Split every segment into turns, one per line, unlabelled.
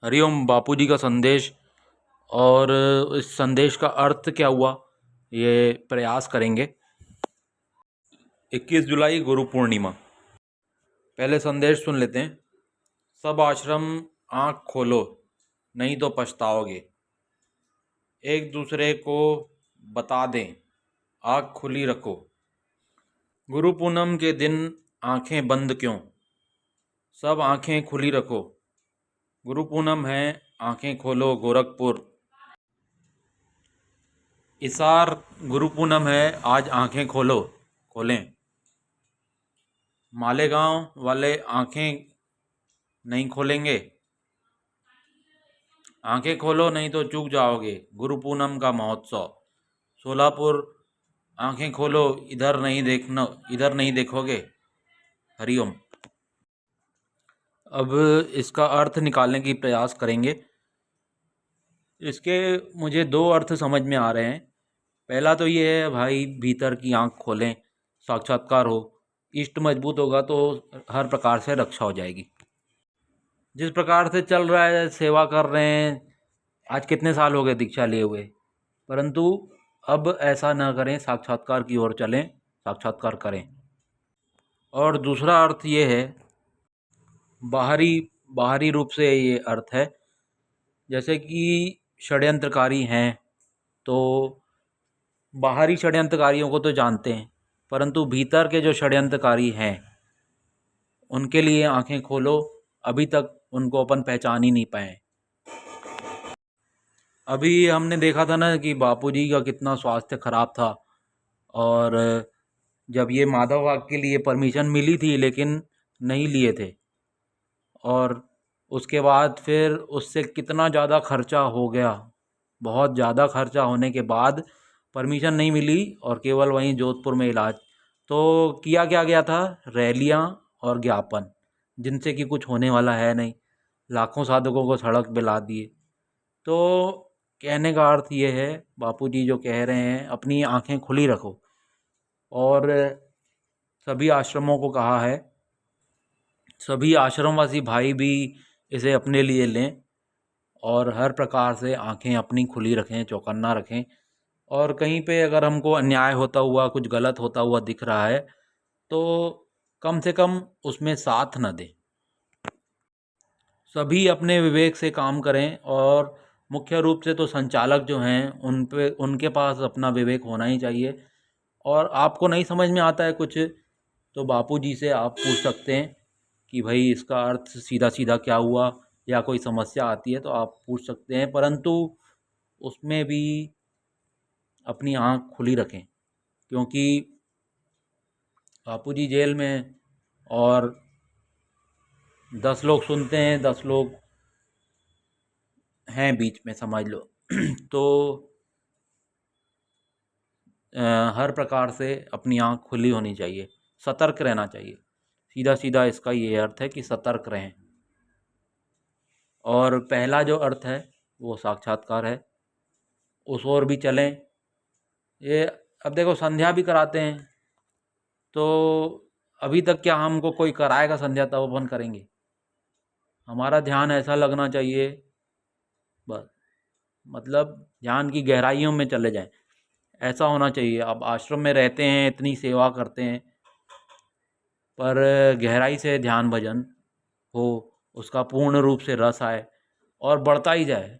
हरिओम। बापूजी का संदेश और इस संदेश का अर्थ क्या हुआ, ये प्रयास करेंगे। 21 जुलाई गुरु पूर्णिमा। पहले संदेश सुन लेते हैं। सब आश्रम आँख खोलो, नहीं तो पछताओगे। एक दूसरे को बता दें, आँख खुली रखो। गुरु पूनम के दिन आँखें बंद क्यों, सब आँखें खुली रखो। गुरु पूनम है, आँखें खोलो गोरखपुर। इसार गुरु पूनम है, आज आँखें खोलें। मालेगांव वाले आँखें नहीं खोलेंगे। आँखें खोलो नहीं तो चूक जाओगे, गुरु पूनम का महोत्सव। सोलापुर आँखें खोलो, इधर नहीं देखोगे। हरिओम। अब इसका अर्थ निकालने की प्रयास करेंगे। इसके मुझे दो अर्थ समझ में आ रहे हैं। पहला तो ये है भाई, भीतर की आँख खोलें, साक्षात्कार हो, इष्ट मजबूत होगा तो हर प्रकार से रक्षा हो जाएगी। जिस प्रकार से चल रहा है, सेवा कर रहे हैं, आज कितने साल हो गए दीक्षा लिए हुए, परंतु अब ऐसा न करें, साक्षात्कार की ओर चलें, साक्षात्कार करें। और दूसरा अर्थ ये है, बाहरी रूप से ये अर्थ है, जैसे कि षड्यंत्रकारी हैं तो बाहरी षड्यंत्रकारियों को तो जानते हैं, परंतु भीतर के जो षड्यंत्रकारी हैं उनके लिए आंखें खोलो। अभी तक उनको अपन पहचान ही नहीं पाए। अभी हमने देखा था ना कि बापूजी का कितना स्वास्थ्य खराब था, और जब ये माधव वाग के लिए परमिशन मिली थी लेकिन नहीं लिए थे, और उसके बाद फिर उससे कितना ज़्यादा खर्चा हो गया। बहुत ज़्यादा खर्चा होने के बाद परमिशन नहीं मिली और केवल वहीं जोधपुर में इलाज। तो किया क्या गया था, रैलियां और ज्ञापन, जिनसे कि कुछ होने वाला है नहीं। लाखों साधकों को सड़क पे ला दिए। तो कहने का अर्थ ये है, बापूजी जो कह रहे हैं, अपनी आंखें खुली रखो। और सभी आश्रमों को कहा है, सभी आश्रमवासी भाई भी इसे अपने लिए लें और हर प्रकार से आंखें अपनी खुली रखें, चौकन्ना रखें। और कहीं पे अगर हमको अन्याय होता हुआ, कुछ गलत होता हुआ दिख रहा है, तो कम से कम उसमें साथ न दें। सभी अपने विवेक से काम करें, और मुख्य रूप से तो संचालक जो हैं उनके पास अपना विवेक होना ही चाहिए। और आपको नहीं समझ में आता है कुछ, तो बापूजी से आप पूछ सकते हैं कि भाई इसका अर्थ सीधा सीधा क्या हुआ, या कोई समस्या आती है तो आप पूछ सकते हैं, परंतु उसमें भी अपनी आँख खुली रखें। क्योंकि बापूजी जेल में, और 10 लोग सुनते हैं, 10 लोग हैं बीच में, समझ लो। तो हर प्रकार से अपनी आँख खुली होनी चाहिए, सतर्क रहना चाहिए। सीधा सीधा इसका ये अर्थ है कि सतर्क रहें। और पहला जो अर्थ है वो साक्षात्कार है, उस ओर भी चलें। ये अब देखो, संध्या भी कराते हैं, तो अभी तक क्या हमको कोई कराएगा संध्या तब अपन करेंगे? हमारा ध्यान ऐसा लगना चाहिए, बस, मतलब ध्यान की गहराइयों में चले जाएं, ऐसा होना चाहिए। अब आश्रम में रहते हैं, इतनी सेवा करते हैं, पर गहराई से ध्यान भजन हो, उसका पूर्ण रूप से रस आए और बढ़ता ही जाए।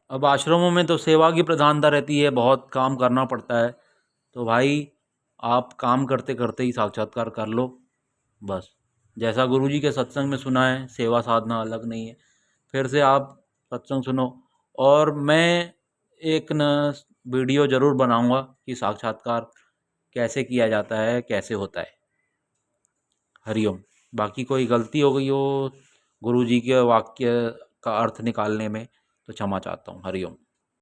अब आश्रमों में तो सेवा की प्रधानता रहती है, बहुत काम करना पड़ता है, तो भाई आप काम करते करते ही साक्षात्कार कर लो, बस। जैसा गुरुजी के सत्संग में सुना है, सेवा साधना अलग नहीं है। फिर से आप सत्संग सुनो, और मैं एक न वीडियो ज़रूर बनाऊंगा कि साक्षात्कार कैसे किया जाता है, कैसे होता है। हरिओम। बाकी कोई गलती हो गई हो गुरुजी के वाक्य का अर्थ निकालने में, तो क्षमा चाहता हूँ। हरिओम।